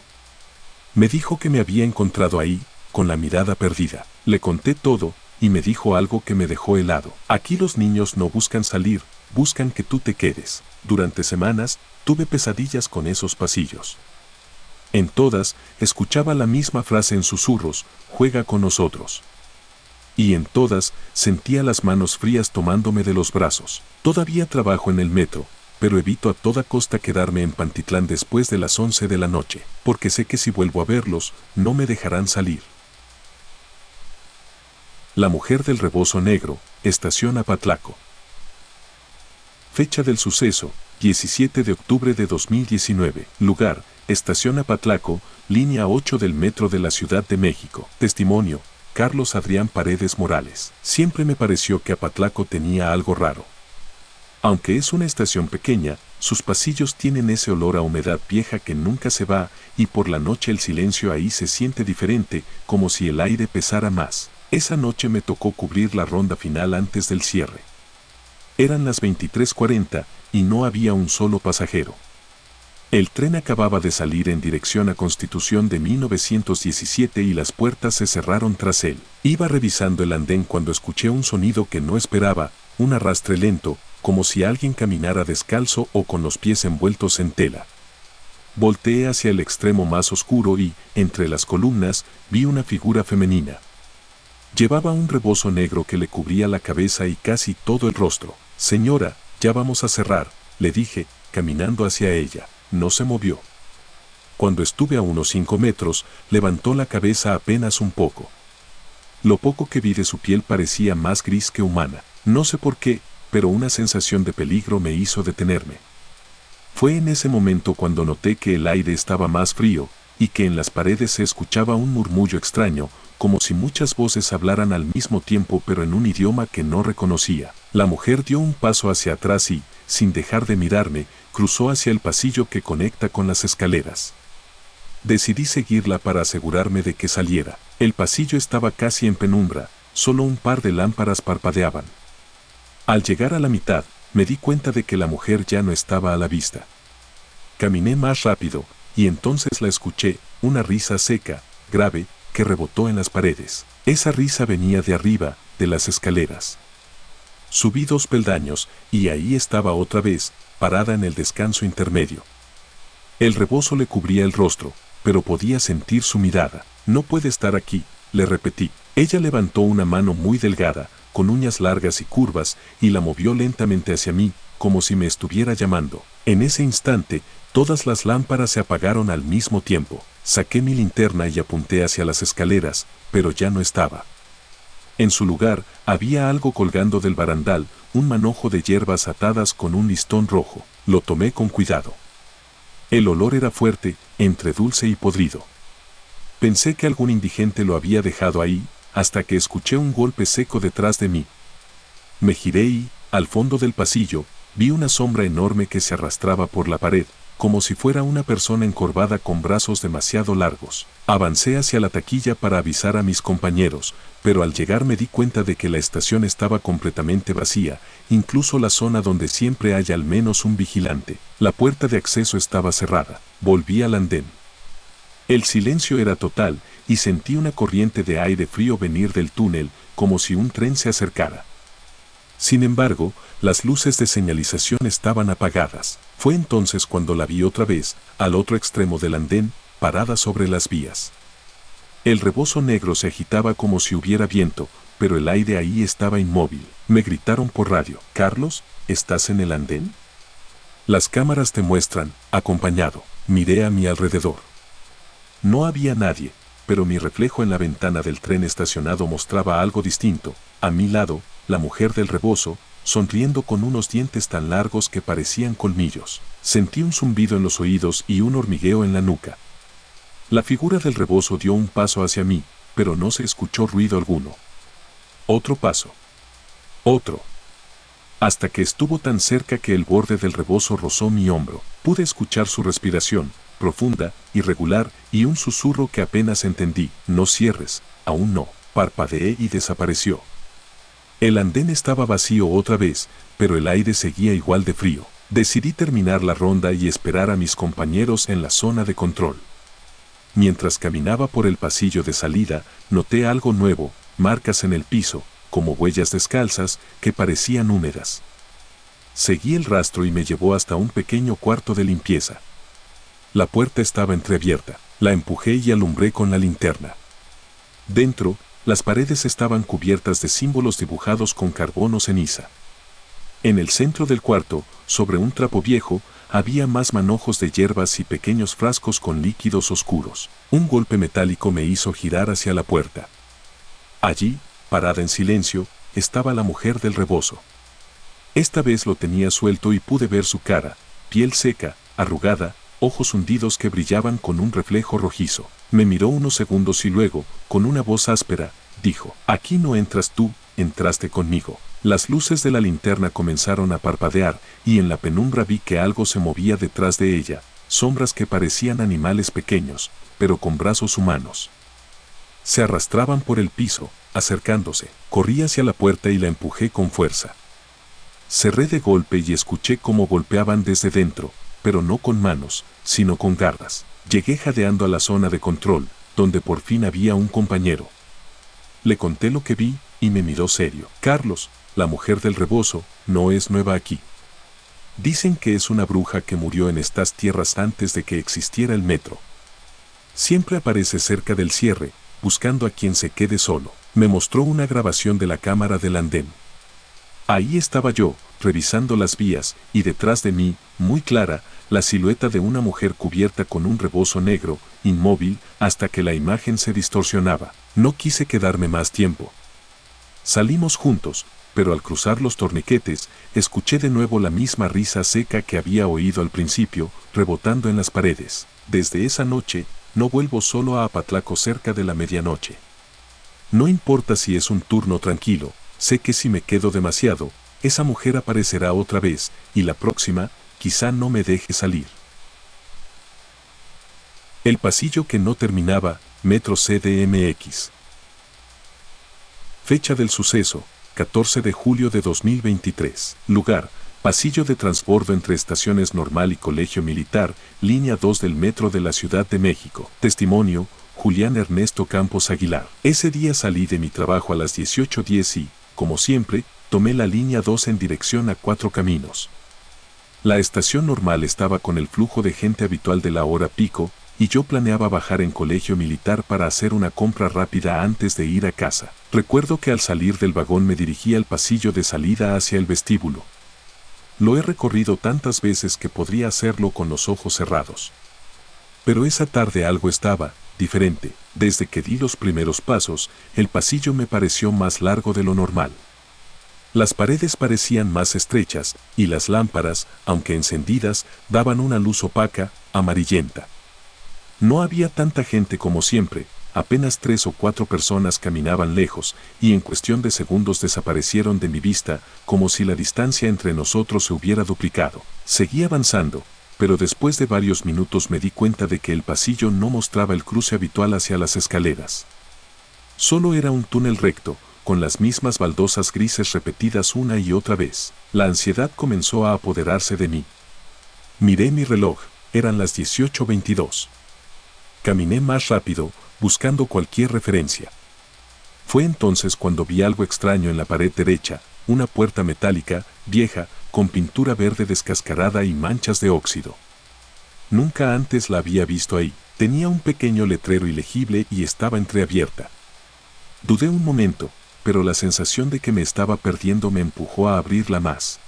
Speaker 1: Me dijo que me había encontrado ahí, con la mirada perdida. Le conté todo, y me dijo algo que me dejó helado. Aquí los niños no buscan salir, buscan que tú te quedes. Durante semanas, tuve pesadillas con esos pasillos. En todas, escuchaba la misma frase en susurros: juega con nosotros. Y en todas, sentía las manos frías tomándome de los brazos. Todavía trabajo en el metro, pero evito a toda costa quedarme en Pantitlán después de las 11 de la noche, porque sé que si vuelvo a verlos, no me dejarán salir. La mujer del rebozo negro, estación Apatlaco. Fecha del suceso: 17 de octubre de 2019. Lugar: estación Apatlaco, línea 8 del metro de la Ciudad de México. Testimonio: Carlos Adrián Paredes Morales. Siempre me pareció que Apatlaco tenía algo raro. Aunque es una estación pequeña, sus pasillos tienen ese olor a humedad vieja que nunca se va, y por la noche el silencio ahí se siente diferente, como si el aire pesara más. Esa noche me tocó cubrir la ronda final antes del cierre. Eran las 23:40 y no había un solo pasajero. El tren acababa de salir en dirección a Constitución de 1917 y las puertas se cerraron tras él. Iba revisando el andén cuando escuché un sonido que no esperaba, un arrastre lento, como si alguien caminara descalzo o con los pies envueltos en tela. Volteé hacia el extremo más oscuro y, entre las columnas, vi una figura femenina. Llevaba un rebozo negro que le cubría la cabeza y casi todo el rostro. «Señora, ya vamos a cerrar», le dije, caminando hacia ella. No se movió. Cuando estuve a unos 5 metros, levantó la cabeza apenas un poco. Lo poco que vi de su piel parecía más gris que humana. No sé por qué, pero una sensación de peligro me hizo detenerme. Fue en ese momento cuando noté que el aire estaba más frío, y que en las paredes se escuchaba un murmullo extraño, como si muchas voces hablaran al mismo tiempo pero en un idioma que no reconocía. La mujer dio un paso hacia atrás y, sin dejar de mirarme, cruzó hacia el pasillo que conecta con las escaleras. Decidí seguirla para asegurarme de que saliera. El pasillo estaba casi en penumbra, solo un par de lámparas parpadeaban. Al llegar a la mitad, me di cuenta de que la mujer ya no estaba a la vista. Caminé más rápido, y entonces la escuché, una risa seca, grave, que rebotó en las paredes. Esa risa venía de arriba, de las escaleras. Subí 2 peldaños, y ahí estaba otra vez, parada en el descanso intermedio. El rebozo le cubría el rostro, pero podía sentir su mirada. «No puede estar aquí», le repetí. Ella levantó una mano muy delgada, con uñas largas y curvas, y la movió lentamente hacia mí, como si me estuviera llamando. En ese instante, todas las lámparas se apagaron al mismo tiempo. Saqué mi linterna y apunté hacia las escaleras, pero ya no estaba. En su lugar, había algo colgando del barandal, un manojo de hierbas atadas con un listón rojo. Lo tomé con cuidado. El olor era fuerte, entre dulce y podrido. Pensé que algún indigente lo había dejado ahí, hasta que escuché un golpe seco detrás de mí. Me giré y, al fondo del pasillo, vi una sombra enorme que se arrastraba por la pared, como si fuera una persona encorvada con brazos demasiado largos. Avancé hacia la taquilla para avisar a mis compañeros, pero al llegar me di cuenta de que la estación estaba completamente vacía, incluso la zona donde siempre hay al menos un vigilante. La puerta de acceso estaba cerrada. Volví al andén. El silencio era total, y sentí una corriente de aire frío venir del túnel, como si un tren se acercara. Sin embargo, las luces de señalización estaban apagadas. Fue entonces cuando la vi otra vez, al otro extremo del andén, parada sobre las vías. El rebozo negro se agitaba como si hubiera viento, pero el aire ahí estaba inmóvil. Me gritaron por radio: «Carlos, ¿estás en el andén? Las cámaras te muestran, acompañado». Miré a mi alrededor. No había nadie, pero mi reflejo en la ventana del tren estacionado mostraba algo distinto. A mi lado, la mujer del rebozo, sonriendo con unos dientes tan largos que parecían colmillos. Sentí un zumbido en los oídos y un hormigueo en la nuca. La figura del rebozo dio un paso hacia mí, pero no se escuchó ruido alguno. Otro paso. Otro. Hasta que estuvo tan cerca que el borde del rebozo rozó mi hombro. Pude escuchar su respiración, profunda, irregular, y un susurro que apenas entendí: «No cierres, aún no». Parpadeé y desapareció. El andén estaba vacío otra vez, pero el aire seguía igual de frío. Decidí terminar la ronda y esperar a mis compañeros en la zona de control. Mientras caminaba por el pasillo de salida, noté algo nuevo, marcas en el piso, como huellas descalzas, que parecían húmedas. Seguí el rastro y me llevó hasta un pequeño cuarto de limpieza. La puerta estaba entreabierta. La empujé y alumbré con la linterna. Dentro, las paredes estaban cubiertas de símbolos dibujados con carbón o ceniza. En el centro del cuarto, sobre un trapo viejo, había más manojos de hierbas y pequeños frascos con líquidos oscuros. Un golpe metálico me hizo girar hacia la puerta. Allí, parada en silencio, estaba la mujer del rebozo. Esta vez lo tenía suelto y pude ver su cara, piel seca, arrugada, ojos hundidos que brillaban con un reflejo rojizo. Me miró unos segundos y luego, con una voz áspera, dijo: «Aquí no entras tú, entraste conmigo». Las luces de la linterna comenzaron a parpadear y en la penumbra vi que algo se movía detrás de ella, sombras que parecían animales pequeños, pero con brazos humanos. Se arrastraban por el piso, acercándose. Corrí hacia la puerta y la empujé con fuerza. Cerré de golpe y escuché cómo golpeaban desde dentro, pero no con manos, sino con garras. Llegué jadeando a la zona de control, donde por fin había un compañero. Le conté lo que vi y me miró serio. «Carlos, la mujer del rebozo, no es nueva aquí. Dicen que es una bruja que murió en estas tierras antes de que existiera el metro. Siempre aparece cerca del cierre, buscando a quien se quede solo». Me mostró una grabación de la cámara del andén. Ahí estaba yo, revisando las vías, y detrás de mí, muy clara, la silueta de una mujer cubierta con un rebozo negro, inmóvil, hasta que la imagen se distorsionaba. No quise quedarme más tiempo. Salimos juntos, pero al cruzar los torniquetes, escuché de nuevo la misma risa seca que había oído al principio, rebotando en las paredes. Desde esa noche, no vuelvo solo a Apatlaco cerca de la medianoche. No importa si es un turno tranquilo, sé que si me quedo demasiado, esa mujer aparecerá otra vez, y la próxima, quizá no me deje salir. El pasillo que no terminaba, Metro CDMX. Fecha del suceso, 14 de julio de 2023. Lugar, pasillo de transbordo entre estaciones Normal y Colegio Militar, línea 2 del Metro de la Ciudad de México. Testimonio, Julián Ernesto Campos Aguilar. Ese día salí de mi trabajo a las 18:10 y, como siempre, tomé la línea 2 en dirección a Cuatro Caminos. La estación Normal estaba con el flujo de gente habitual de la hora pico, y yo planeaba bajar en Colegio Militar para hacer una compra rápida antes de ir a casa. Recuerdo que al salir del vagón me dirigí al pasillo de salida hacia el vestíbulo. Lo he recorrido tantas veces que podría hacerlo con los ojos cerrados. Pero esa tarde algo estaba diferente. Desde que di los primeros pasos, el pasillo me pareció más largo de lo normal. Las paredes parecían más estrechas, y las lámparas, aunque encendidas, daban una luz opaca, amarillenta. No había tanta gente como siempre, apenas 3 o 4 personas caminaban lejos, y en cuestión de segundos desaparecieron de mi vista, como si la distancia entre nosotros se hubiera duplicado. Seguí avanzando, pero después de varios minutos me di cuenta de que el pasillo no mostraba el cruce habitual hacia las escaleras. Solo era un túnel recto, con las mismas baldosas grises repetidas una y otra vez. La ansiedad comenzó a apoderarse de mí. Miré mi reloj, eran las 18:22. Caminé más rápido, buscando cualquier referencia. Fue entonces cuando vi algo extraño en la pared derecha, una puerta metálica, vieja, con pintura verde descascarada y manchas de óxido. Nunca antes la había visto ahí. Tenía un pequeño letrero ilegible y estaba entreabierta. Dudé un momento, pero la sensación de que me estaba perdiendo me empujó a abrirla más.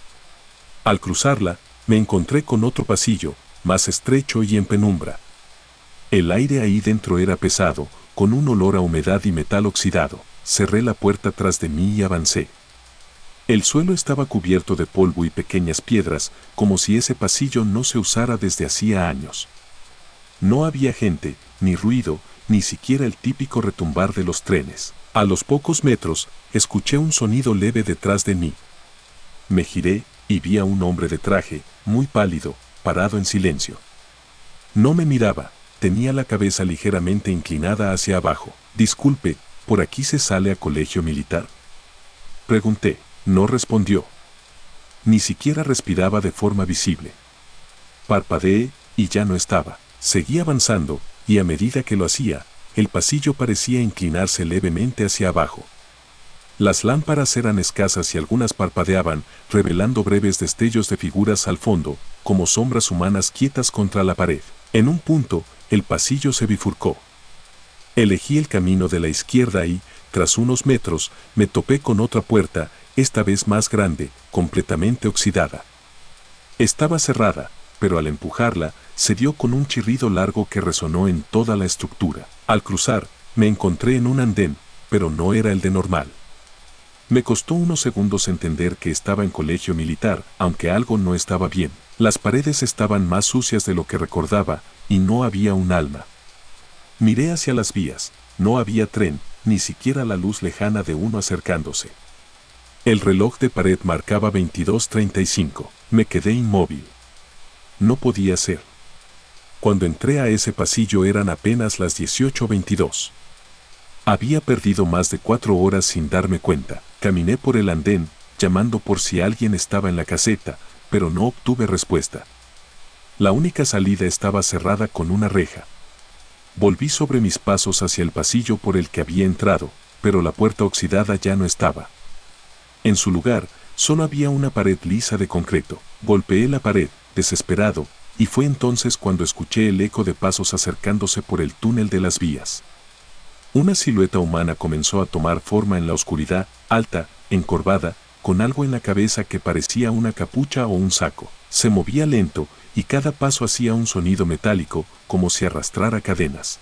Speaker 1: Al cruzarla, me encontré con otro pasillo, más estrecho y en penumbra. El aire ahí dentro era pesado, con un olor a humedad y metal oxidado. Cerré la puerta tras de mí y avancé. El suelo estaba cubierto de polvo y pequeñas piedras, como si ese pasillo no se usara desde hacía años. No había gente, ni ruido, ni siquiera el típico retumbar de los trenes. A los pocos metros, escuché un sonido leve detrás de mí. Me giré y vi a un hombre de traje, muy pálido, parado en silencio. No me miraba, tenía la cabeza ligeramente inclinada hacia abajo. «Disculpe, ¿por aquí se sale a Colegio Militar?», pregunté. No respondió. Ni siquiera respiraba de forma visible. Parpadeé y ya no estaba. Seguí avanzando, y a medida que lo hacía, el pasillo parecía inclinarse levemente hacia abajo. Las lámparas eran escasas y algunas parpadeaban, revelando breves destellos de figuras al fondo, como sombras humanas quietas contra la pared. En un punto, el pasillo se bifurcó. Elegí el camino de la izquierda y, tras unos metros, me topé con otra puerta, esta vez más grande, completamente oxidada. Estaba cerrada, pero al empujarla, se dio con un chirrido largo que resonó en toda la estructura. Al cruzar, me encontré en un andén, pero no era el de normal. Me costó unos segundos entender que estaba en colegio militar, aunque algo no estaba bien. Las paredes estaban más sucias de lo que recordaba, y no había un alma. Miré hacia las vías, no había tren, ni siquiera la luz lejana de uno acercándose. El reloj de pared marcaba 22:35. Me quedé inmóvil. No podía ser. Cuando entré a ese pasillo eran apenas las 18:22. Había perdido más de 4 horas sin darme cuenta. Caminé por el andén, llamando por si alguien estaba en la caseta, pero no obtuve respuesta. La única salida estaba cerrada con una reja. Volví sobre mis pasos hacia el pasillo por el que había entrado, pero la puerta oxidada ya no estaba. En su lugar, solo había una pared lisa de concreto. Golpeé la pared, desesperado, y fue entonces cuando escuché el eco de pasos acercándose por el túnel de las vías. Una silueta humana comenzó a tomar forma en la oscuridad, alta, encorvada, con algo en la cabeza que parecía una capucha o un saco. Se movía lento, y cada paso hacía un sonido metálico, como si arrastrara cadenas.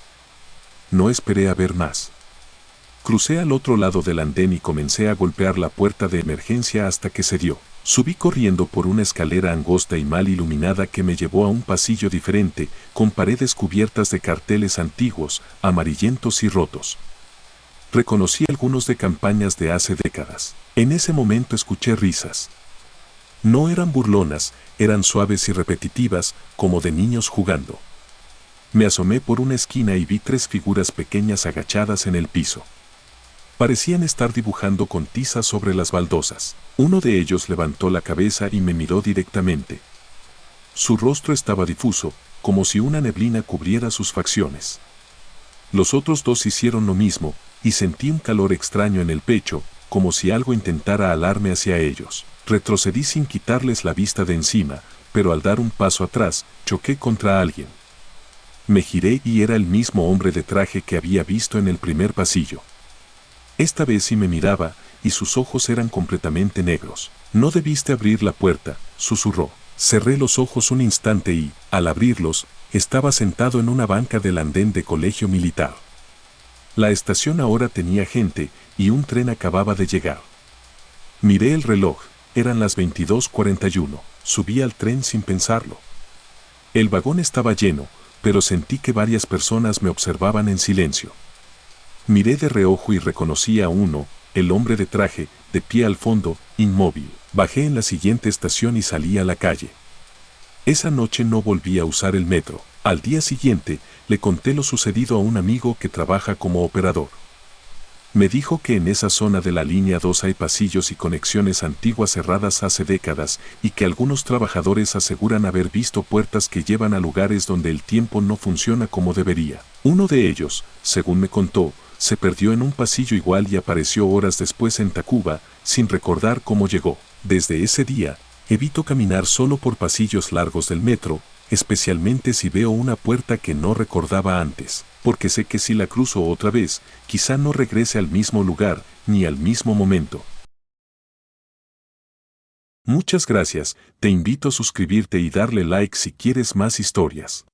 Speaker 1: No esperé a ver más. Crucé al otro lado del andén y comencé a golpear la puerta de emergencia hasta que se dio. Subí corriendo por una escalera angosta y mal iluminada que me llevó a un pasillo diferente, con paredes cubiertas de carteles antiguos, amarillentos y rotos. Reconocí algunos de campañas de hace décadas. En ese momento escuché risas. No eran burlonas, eran suaves y repetitivas, como de niños jugando. Me asomé por una esquina y vi 3 figuras pequeñas agachadas en el piso. Parecían estar dibujando con tiza sobre las baldosas. Uno de ellos levantó la cabeza y me miró directamente. Su rostro estaba difuso, como si una neblina cubriera sus facciones. Los otros 2 hicieron lo mismo, y sentí un calor extraño en el pecho, como si algo intentara alarme hacia ellos. Retrocedí sin quitarles la vista de encima, pero al dar un paso atrás, choqué contra alguien. Me giré y era el mismo hombre de traje que había visto en el primer pasillo. Esta vez sí me miraba, y sus ojos eran completamente negros. «No debiste abrir la puerta», susurró. Cerré los ojos un instante y, al abrirlos, estaba sentado en una banca del andén de colegio militar. La estación ahora tenía gente, y un tren acababa de llegar. Miré el reloj, eran las 22:41. Subí al tren sin pensarlo. El vagón estaba lleno, pero sentí que varias personas me observaban en silencio. Miré de reojo y reconocí a uno, el hombre de traje, de pie al fondo, inmóvil. Bajé en la siguiente estación y salí a la calle. Esa noche no volví a usar el metro. Al día siguiente, le conté lo sucedido a un amigo que trabaja como operador. Me dijo que en esa zona de la línea 2 hay pasillos y conexiones antiguas cerradas hace décadas y que algunos trabajadores aseguran haber visto puertas que llevan a lugares donde el tiempo no funciona como debería. Uno de ellos, según me contó, se perdió en un pasillo igual y apareció horas después en Tacuba, sin recordar cómo llegó. Desde ese día, evito caminar solo por pasillos largos del metro, especialmente si veo una puerta que no recordaba antes, porque sé que si la cruzo otra vez, quizá no regrese al mismo lugar, ni al mismo momento. Muchas gracias, te invito a suscribirte y darle like si quieres más historias.